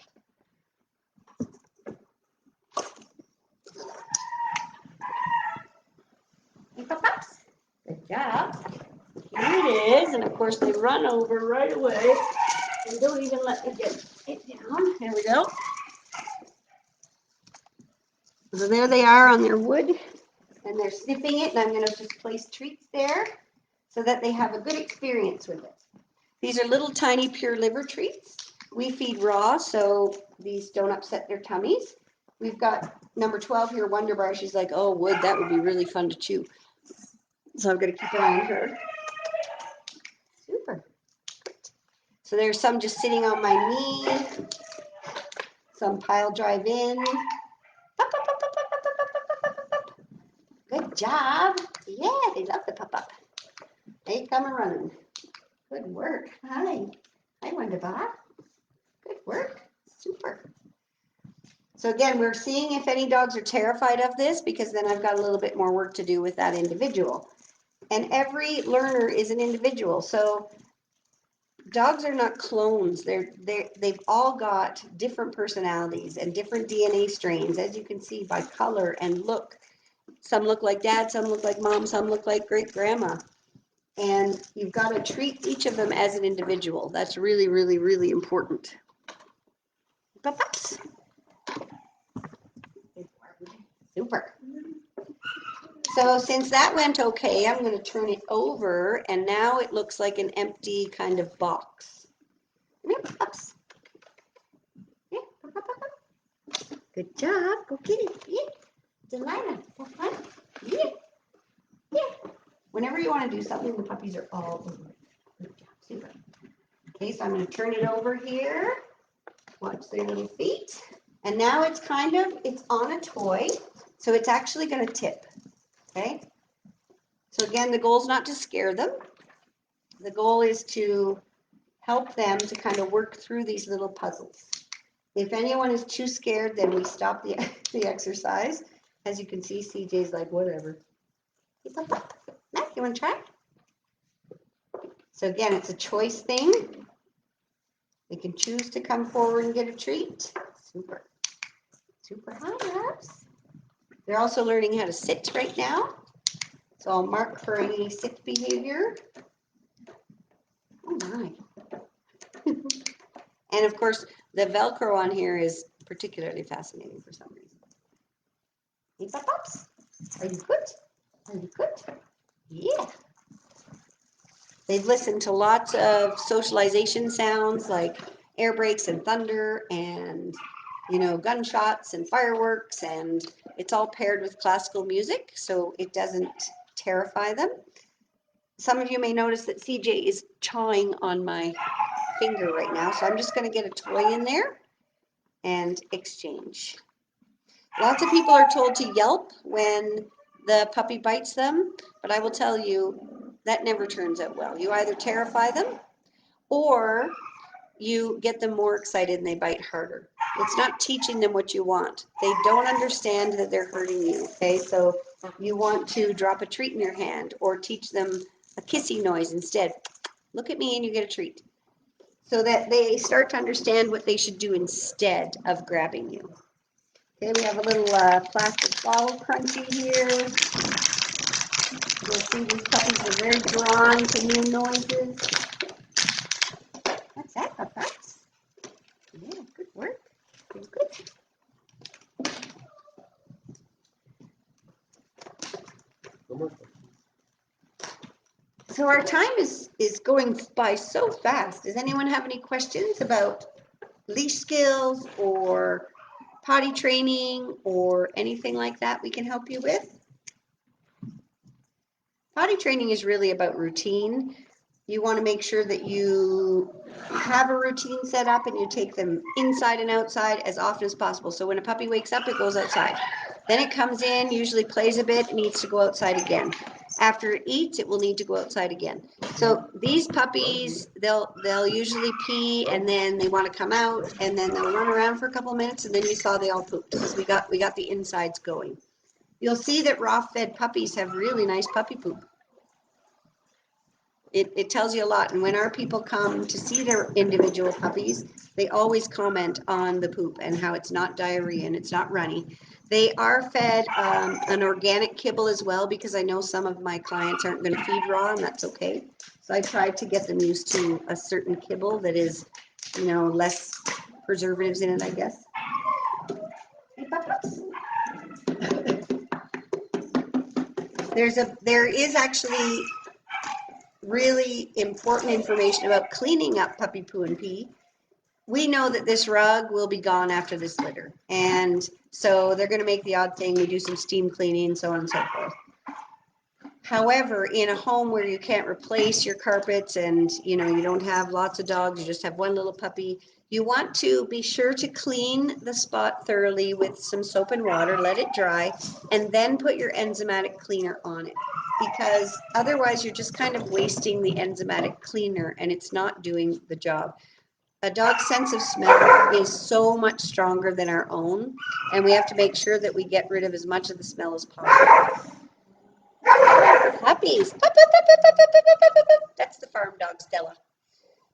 Good job. Here it is. And of course they run over right away and don't even let me get it down. There we go. So there they are on their wood And they're sniffing it, and I'm going to just place treats there so that they have a good experience with it. These are little tiny pure liver treats. We feed raw, so these don't upset their tummies. We've got number 12 here, Wonderbar. She's like, oh, wood, that would be really fun to chew. So I'm going to keep an eye on her. Super. So there's some just sitting on my knee. Some pile drive in. Good job. Yeah, they love the pop-up. They come a running. Good work. Hi. Hi, Wonderbar. Good work. Super. So again, we're seeing if any dogs are terrified of this, because then I've got a little bit more work to do with that individual. And every learner is an individual. So dogs are not clones. They've all got different personalities and different DNA strains, as you can see by color and look. Some look like dad, some look like mom, some look like great grandma. And you've got to treat each of them as an individual. That's really, really, really important. Super. So since that went okay, I'm going to turn it over, and now it looks like an empty kind of box. Ups. Yeah. Good job. Go kitty. Yeah. Delilah. Yeah. Yeah. Whenever you want to do something, the puppies are all over it. Good job. Super. Okay, so I'm going to turn it over here. Watch their little feet. And now it's on a toy, so it's actually going to tip. Okay? So again, the goal is not to scare them. The goal is to help them to kind of work through these little puzzles. If anyone is too scared, then we stop the exercise. As you can see, CJ's like, whatever. Matt, you want to try? So again, it's a choice thing. They can choose to come forward and get a treat. Super. Super high-ups. They're also learning how to sit right now. So I'll mark for any sit behavior. Oh my. And of course, the Velcro on here is particularly fascinating for some reason. Hey, pups. Are you good? Are you good? Yeah. They've listened to lots of socialization sounds like air brakes and thunder and, gunshots and fireworks, and it's all paired with classical music, so it doesn't terrify them. Some of you may notice that CJ is chawing on my finger right now, so I'm just going to get a toy in there and exchange. Lots of people are told to yelp when the puppy bites them, but I will tell you that never turns out well. You either terrify them or you get them more excited and they bite harder. It's not teaching them what you want. They don't understand that they're hurting you, okay? So you want to drop a treat in your hand or teach them a kissy noise instead. Look at me and you get a treat. So that they start to understand what they should do instead of grabbing you. Okay, we have a little plastic bottle crunchy here. You'll see these puppies are very drawn to new noises. What's that, pups? Yeah, good work. Good. So our time is going by so fast. Does anyone have any questions about leash skills or potty training or anything like that we can help you with? Potty training is really about routine. You want to make sure that you have a routine set up and you take them inside and outside as often as possible. So when a puppy wakes up, it goes outside. Then it comes in, usually plays a bit, needs to go outside again. After it eats, it will need to go outside again. So these puppies, they'll usually pee and then they want to come out and then they'll run around for a couple of minutes and then you saw they all pooped because we got the insides going. You'll see that raw-fed puppies have really nice puppy poop. It tells you a lot. And when our people come to see their individual puppies, they always comment on the poop and how it's not diarrhea and it's not runny. They are fed an organic kibble as well, because I know some of my clients aren't going to feed raw, and that's okay. So I tried to get them used to a certain kibble that is, less preservatives in it, I guess. Hey, pups. There is actually really important information about cleaning up puppy poo and pee. We know that this rug will be gone after this litter. And so they're going to make the odd thing. We do some steam cleaning, so on and so forth. However, in a home where you can't replace your carpets and you don't have lots of dogs, you just have one little puppy, you want to be sure to clean the spot thoroughly with some soap and water, let it dry, and then put your enzymatic cleaner on it. Because otherwise you're just kind of wasting the enzymatic cleaner and it's not doing the job. A dog's sense of smell is so much stronger than our own, and we have to make sure that we get rid of as much of the smell as possible. Puppies. That's the farm dog, Stella.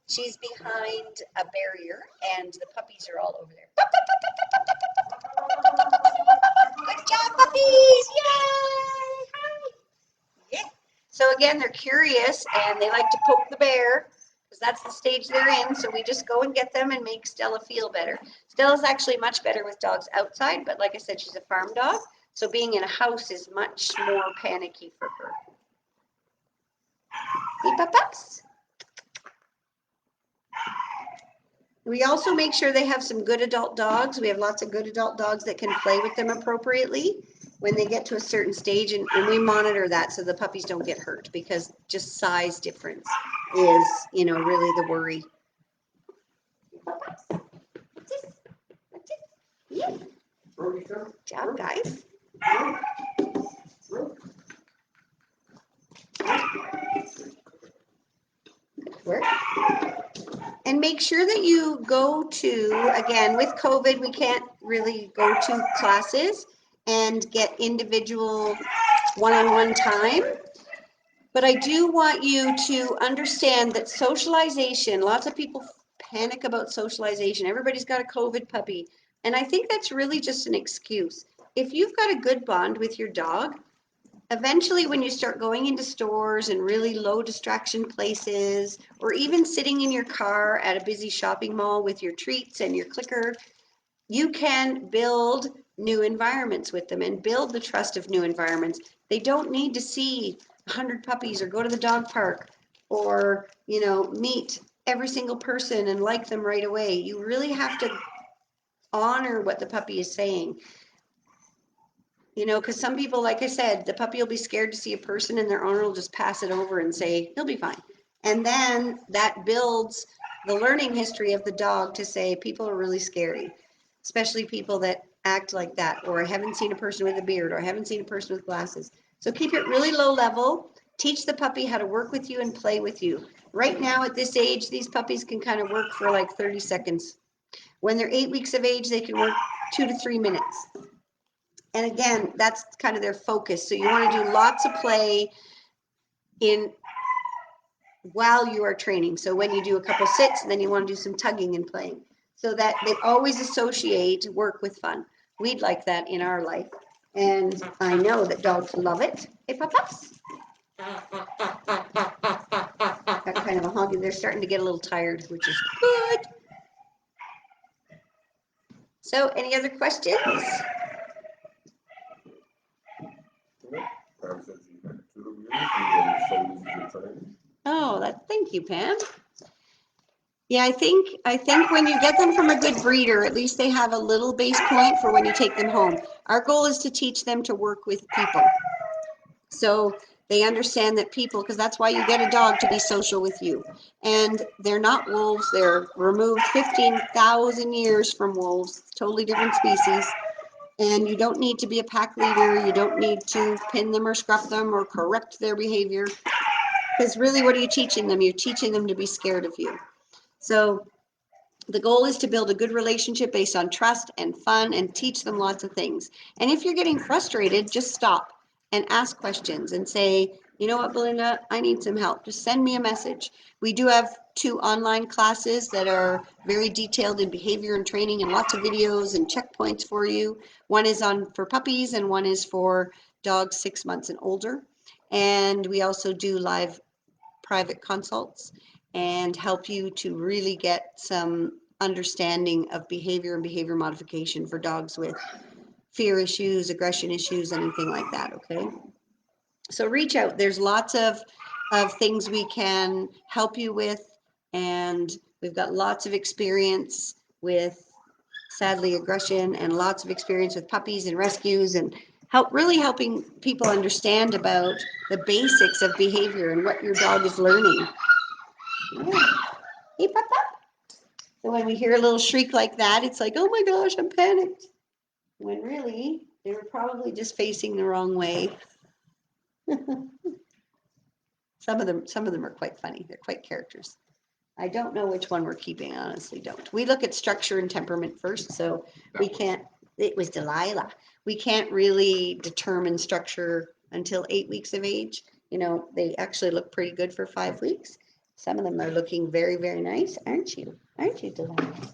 She's behind a barrier, and the puppies are all over there. Good job, puppies! Yay! Hi. Yeah. So again, they're curious, and they like to poke the bear, because that's the stage they're in. So we just go and get them and make Stella feel better. Stella's actually much better with dogs outside, but like I said, she's a farm dog. So being in a house is much more panicky for her. Pups. We also make sure they have some good adult dogs. We have lots of good adult dogs that can play with them appropriately when they get to a certain stage, and we monitor that so the puppies don't get hurt, because just size difference is, really the worry. Yeah. Good job, guys. Good work. And make sure that you go to, again, with COVID, we can't really go to classes and get individual one-on-one time. But I do want you to understand that socialization, lots of people panic about socialization. Everybody's got a COVID puppy. And I think that's really just an excuse. If you've got a good bond with your dog, eventually when you start going into stores and really low distraction places, or even sitting in your car at a busy shopping mall with your treats and your clicker, you can build new environments with them and build the trust of new environments. They don't need to see 100 puppies or go to the dog park or, meet every single person and like them right away. You really have to honor what the puppy is saying. Because some people, like I said, the puppy will be scared to see a person and their owner will just pass it over and say, he'll be fine. And then that builds the learning history of the dog to say, people are really scary, especially people that act like that, or I haven't seen a person with a beard, or I haven't seen a person with glasses. So keep it really low level. Teach the puppy how to work with you and play with you. Right now at this age, these puppies can kind of work for like 30 seconds. When they're 8 weeks of age, they can work 2 to 3 minutes. And again, that's kind of their focus. So you want to do lots of play while you are training. So when you do a couple sits, and then you want to do some tugging and playing, so that they always associate work with fun. We'd like that in our life. And I know that dogs love it. Hey, pups. Got kind of a honky. They're starting to get a little tired, which is good. So any other questions? Oh, thank you, Pam. Yeah, I think when you get them from a good breeder, at least they have a little base point for when you take them home. Our goal is to teach them to work with people. So they understand that people, because that's why you get a dog, to be social with you. And they're not wolves. They're removed 15,000 years from wolves, totally different species. And you don't need to be a pack leader. You don't need to pin them or scruff them or correct their behavior. Because really, what are you teaching them? You're teaching them to be scared of you. So the goal is to build a good relationship based on trust and fun and teach them lots of things. And if you're getting frustrated, just stop and ask questions and say, you know what, Bilinda, I need some help. Just send me a message. We do have 2 online classes that are very detailed in behavior and training, and lots of videos and checkpoints for you. One is for puppies and one is for dogs 6 months and older. And we also do live private consults and help you to really get some understanding of behavior and behavior modification for dogs with fear issues, aggression issues, anything like that, okay? So reach out. There's lots of things we can help you with, and we've got lots of experience with, sadly, aggression, and lots of experience with puppies and rescues, and really helping people understand about the basics of behavior and what your dog is learning. Yeah. Hey, Papa. So when we hear a little shriek like that, it's like, oh my gosh, I'm panicked. When really, they were probably just facing the wrong way. Some of them are quite funny. They're quite characters. I don't know which one we're keeping, honestly don't. We look at structure and temperament first, so we can't, it was Delilah. We can't really determine structure until 8 weeks of age. You know, they actually look pretty good for 5 weeks. Some of them are looking very, very nice, aren't you? Aren't you, Delilah?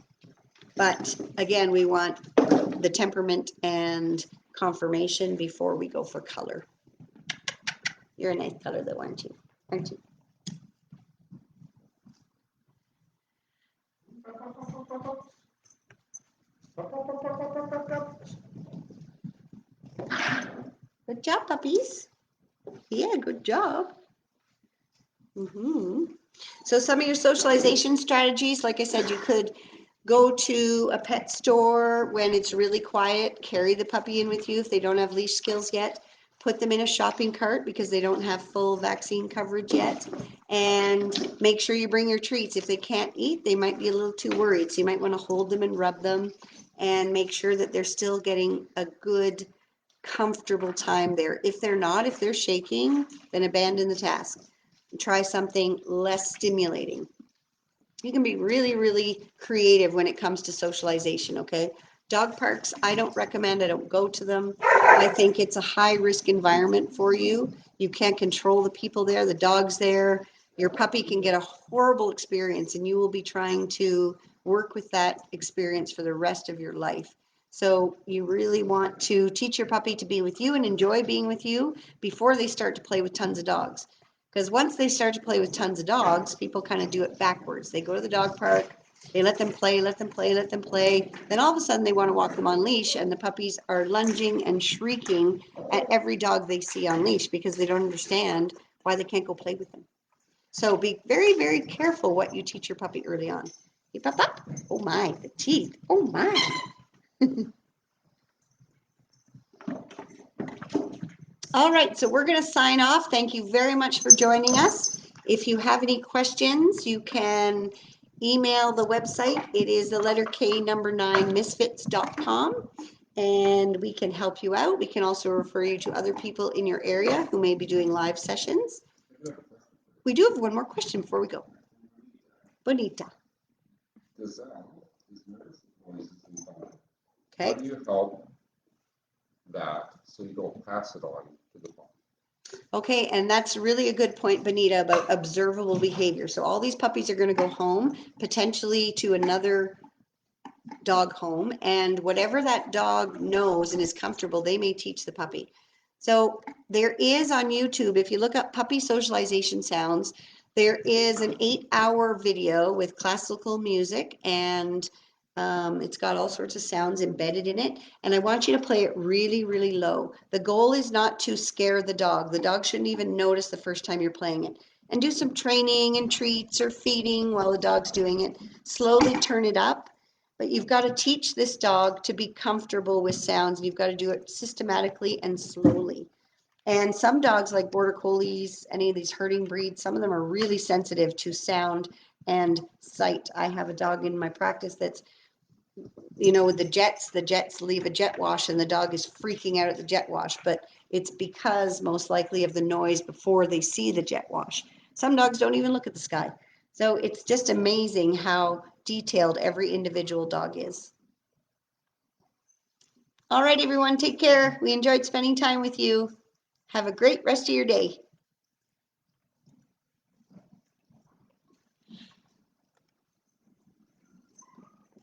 But again, we want the temperament and conformation before we go for color. You're a nice color though, aren't you? Aren't you? Good job, puppies. Yeah, good job. So some of your socialization strategies, like I said, you could go to a pet store when it's really quiet, carry the puppy in with you if they don't have leash skills yet, put them in a shopping cart because they don't have full vaccine coverage yet, and make sure you bring your treats. If they can't eat, they might be a little too worried, so you might want to hold them and rub them and make sure that they're still getting a good, comfortable time there. If they're not, if they're shaking, then abandon the task. Try something less stimulating. You can be really, really creative when it comes to socialization, okay? Dog parks, I don't recommend. I don't go to them. I think it's a high risk environment for you. You can't control the people there, the dogs there. Your puppy can get a horrible experience, and you will be trying to work with that experience for the rest of your life. So you really want to teach your puppy to be with you and enjoy being with you before they start to play with tons of dogs. Because once they start to play with tons of dogs, people kind of do it backwards. They go to the dog park, they let them play, let them play, let them play. Then all of a sudden they want to walk them on leash, and the puppies are lunging and shrieking at every dog they see on leash because they don't understand why they can't go play with them. So be very, very careful what you teach your puppy early on. Hey, Papa. Oh my, the teeth. Oh my. All right, so we're going to sign off. Thank you very much for joining us. If you have any questions, you can email the website. It is the letter K number 9 misfits.com, and we can help you out. We can also refer you to other people in your area who may be doing live sessions. We do have one more question before we go. Bonita. Does that, is nervous noises in time? Okay. How do you help that so you don't pass it on to the puppy? Okay, and that's really a good point, Bonita, about observable behavior. So all these puppies are going to go home, potentially to another dog home, and whatever that dog knows and is comfortable, they may teach the puppy. So there is on YouTube, if you look up puppy socialization sounds, there is an 8-hour video with classical music, and it's got all sorts of sounds embedded in it. And I want you to play it really, really low. The goal is not to scare the dog. The dog shouldn't even notice the first time you're playing it. And do some training and treats or feeding while the dog's doing it. Slowly turn it up. But you've got to teach this dog to be comfortable with sounds. You've got to do it systematically and slowly. And some dogs, like border collies, any of these herding breeds, some of them are really sensitive to sound and sight. I have a dog in my practice that's, with the jets leave a jet wash and the dog is freaking out at the jet wash, but it's because most likely of the noise before they see the jet wash. Some dogs don't even look at the sky. So it's just amazing how detailed every individual dog is. All right, everyone, take care. We enjoyed spending time with you. Have a great rest of your day.